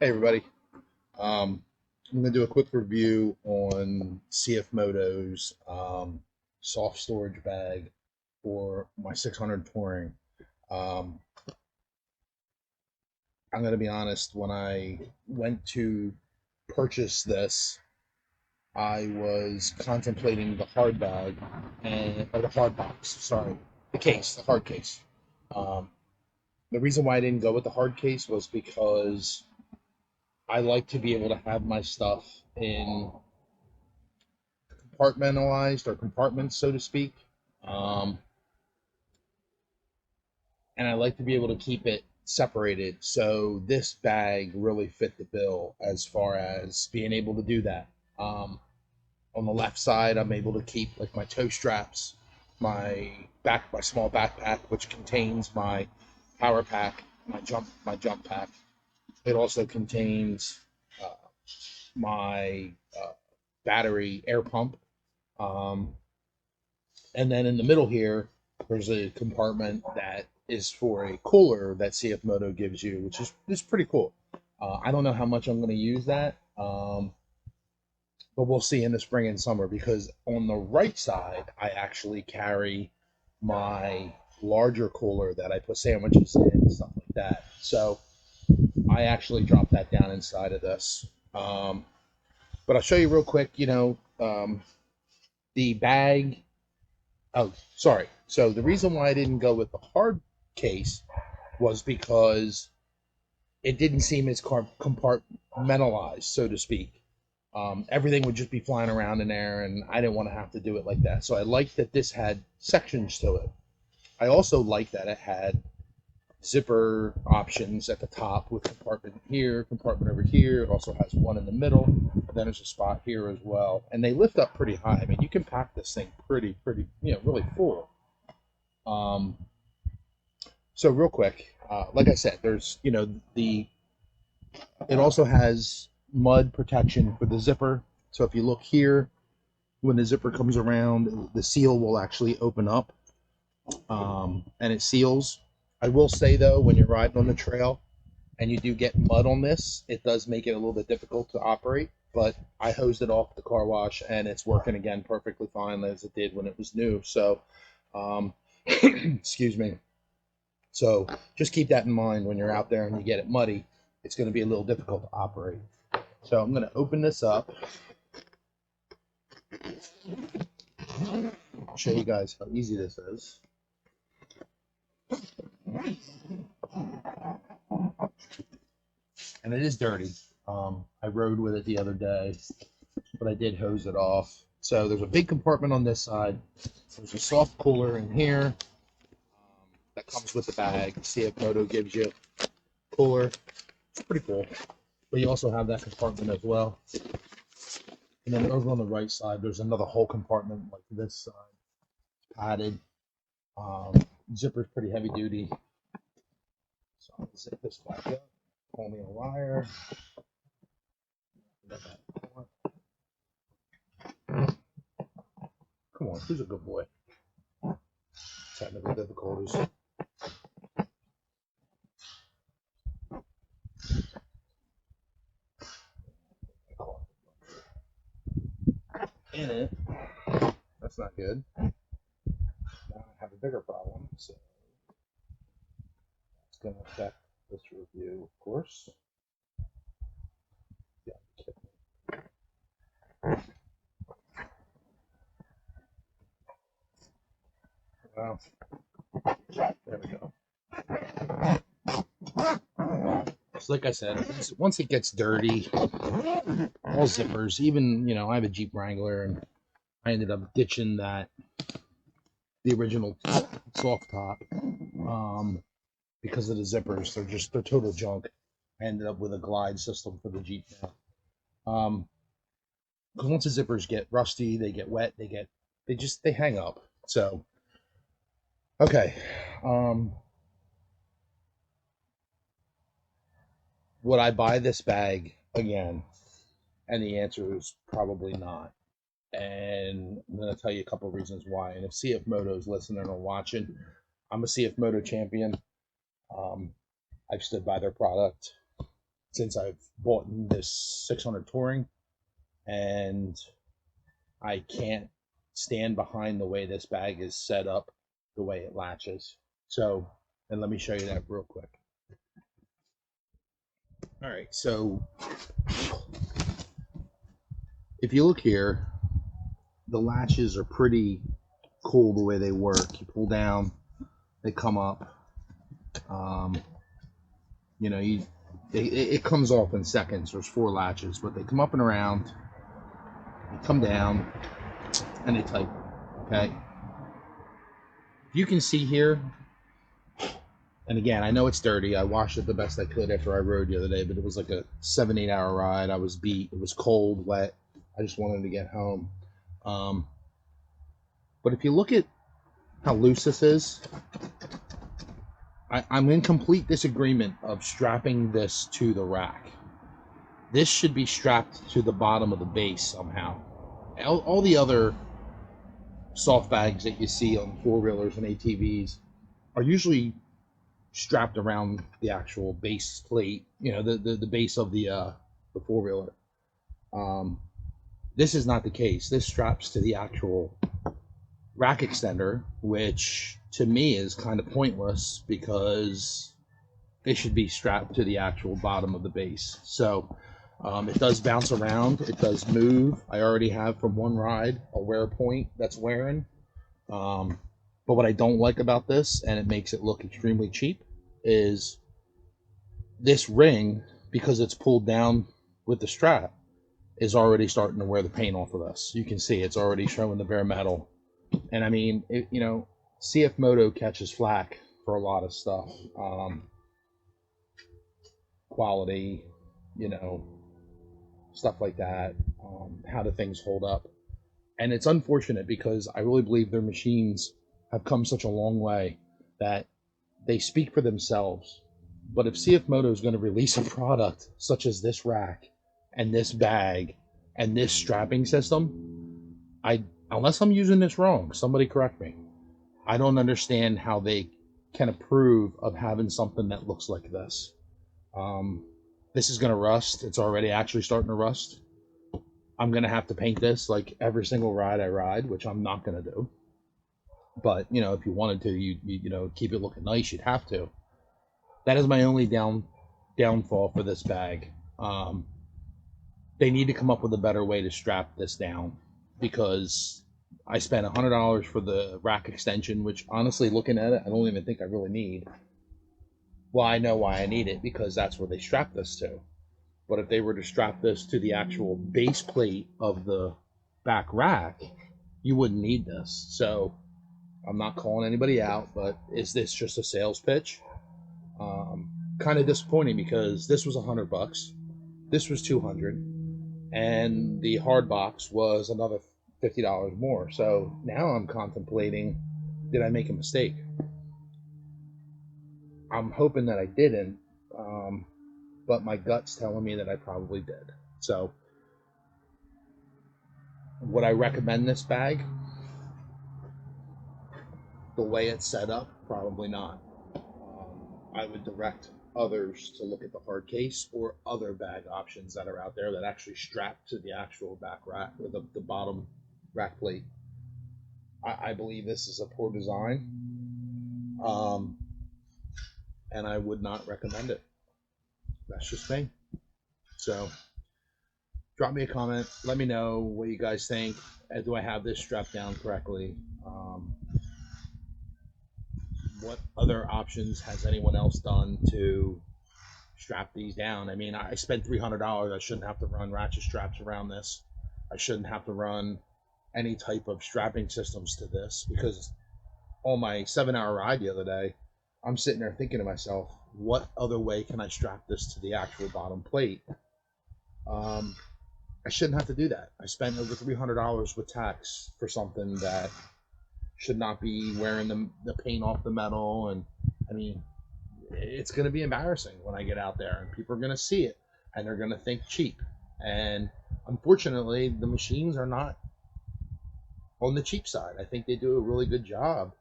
Hey everybody, I'm going to do a quick review on CFMoto's soft storage bag for my 600 touring. Um, I'm going to be honest, when I went to purchase this, I was contemplating the hard bag or the hard box, sorry, the hard case. Um, the reason why I didn't go with the hard case was because I like to be able to have my stuff in compartmentalized or compartments, so to speak. Um, and I like to be able to keep it separated. So this bag really fit the bill as far as being able to do that. On the left side, I'm able to keep like my toe straps, my small backpack, which contains my power pack, my jump pack. It also contains uh, my battery air pump. Um, And then in the middle here, there's a compartment that is for a cooler that CFMoto gives you, which is pretty cool. I don't know how much I'm going to use that, but we'll see in the spring and summer because on the right side, I actually carry my larger cooler that I put sandwiches in and stuff like that. So I actually dropped that down inside of this. But I'll show you real quick, the bag. Oh, sorry. So the reason why I didn't go with the hard case was because it didn't seem as compartmentalized, so to speak. Everything would just be flying around in there, and I didn't want to have to do it like that. So I liked that this had sections to it. I also liked that it had zipper options at the top with compartment here, compartment over here. It also has one in the middle. And then there's a spot here as well. And they lift up pretty high. I mean, you can pack this thing pretty, really full. Um, so real quick, like I said, there's, it also has mud protection for the zipper. So if you look here, when the zipper comes around, the seal will actually open up, and it seals. I will say though, when you're riding on the trail and you do get mud on this, it does make it a little bit difficult to operate. But I hosed it off at the car wash, and it's working again perfectly fine as it did when it was new. So, excuse me. So just keep that in mind when you're out there and you get it muddy. It's going to be a little difficult to operate. So I'm going to open this up. I'll show you guys how easy this is. And it is dirty. I rode with it the other day, but I did hose it off. So there's a big compartment on this side. There's a soft cooler in here that comes with the bag. CFMoto gives you cooler. It's pretty cool. But you also have that compartment as well. And then over on the right side, there's another whole compartment like this side. It's padded. Zipper's pretty heavy duty. So I'll zip this back up. Pull me a wire. Come on, who's a good boy? Technical difficulties. In it. That's not good. Now I have a bigger problem, so it's going to affect this review, of course. Yeah, well, there we go. So like I said, once it gets dirty, all zippers, even, I have a Jeep Wrangler, and I ended up ditching the original soft top, because of the zippers. They're total junk. I ended up with a glide system for the Jeep now. Because once the zippers get rusty, they get wet, they hang up. So, okay. Would I buy this bag again? And the answer is probably not. And I'm going to tell you a couple of reasons why. And if CFMoto is listening or watching, I'm a CFMoto champion. I've stood by their product since I've bought this 600 Touring, and I can't stand behind the way this bag is set up, the way it latches. So, and let me show you that real quick. All right, so if you look here, the latches are pretty cool the way they work. You pull down, they come up. You know, it comes off in seconds. There's 4 latches, but they come up and around, they come down, and they tighten. Okay. You can see here, and again, I know it's dirty. I washed it the best I could after I rode the other day, but it was like a 7-8 hour ride. I was beat. It was cold, wet. I just wanted to get home. But if you look at how loose this is, I'm in complete disagreement of strapping this to the rack. This should be strapped to the bottom of the base somehow. All the other soft bags that you see on 4-wheelers and ATVs are usually strapped around the actual base plate, you know, the base of the 4-wheeler. This is not the case. This straps to the actual rack extender, which to me is kind of pointless because they should be strapped to the actual bottom of the base. So it does bounce around, it does move. I already have from one ride a wear point that's wearing. But what I don't like about this, and it makes it look extremely cheap, is this ring, because it's pulled down with the strap, is already starting to wear the paint off of this. You can see it's already showing the bare metal. And I mean, you know, CFMoto catches flack for a lot of stuff. Quality, you know, stuff like that. How do things hold up? And it's unfortunate because I really believe their machines have come such a long way that they speak for themselves. But if CFMoto is going to release a product such as this rack and this bag and this strapping system, unless I'm using this wrong, somebody correct me. I don't understand how they can approve of having something that looks like this. This is going to rust. It's already actually starting to rust. I'm going to have to paint this like every single ride I ride, which I'm not going to do. But, you know, if you wanted to, you know, keep it looking nice, you'd have to. That is my only downfall for this bag. They need to come up with a better way to strap this down, because I spent $100 for the rack extension, which honestly, looking at it, I don't even think I really need. Well, I know why I need it, because that's where they strap this to. But if they were to strap this to the actual base plate of the back rack, you wouldn't need this. So I'm not calling anybody out, but is this just a sales pitch? Kind of disappointing, because this was $100, this was $200, and the hard box was another $50 more. So now I'm contemplating, did I make a mistake? I'm hoping that I didn't, but my gut's telling me that I probably did. So would I recommend this bag? The way it's set up, probably not. I would direct others to look at the hard case or other bag options that are out there that actually strap to the actual back rack, or the bottom rack plate. I believe this is a poor design, and I would not recommend it. That's just me. So drop me a comment, let me know what you guys think. Do I have this strapped down correctly? What other options has anyone else done to strap these down? I mean, I spent $300. I shouldn't have to run ratchet straps around this. I shouldn't have to run any type of strapping systems to this, because on my 7-hour ride the other day, I'm sitting there thinking to myself, what other way can I strap this to the actual bottom plate? I shouldn't have to do that. I spent over $300 with tax for something that should not be wearing the paint off the metal. And I mean, it's going to be embarrassing when I get out there, and people are going to see it and they're going to think cheap. And unfortunately, the machines are not on the cheap side. I think they do a really good job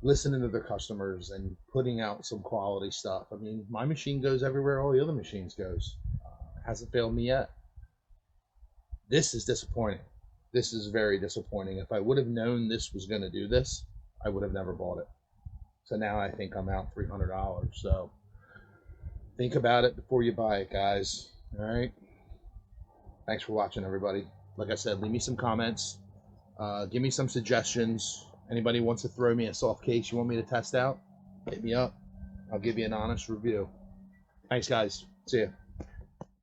listening to their customers and putting out some quality stuff. I mean, my machine goes everywhere all the other machines goes. Hasn't failed me yet. This is disappointing. This is very disappointing. If I would have known this was going to do this, I would have never bought it. So now I think I'm out $300. So think about it before you buy it, guys. All right. Thanks for watching, everybody. Like I said, leave me some comments. Give me some suggestions. Anybody wants to throw me a soft case you want me to test out, hit me up. I'll give you an honest review. Thanks, guys. See ya.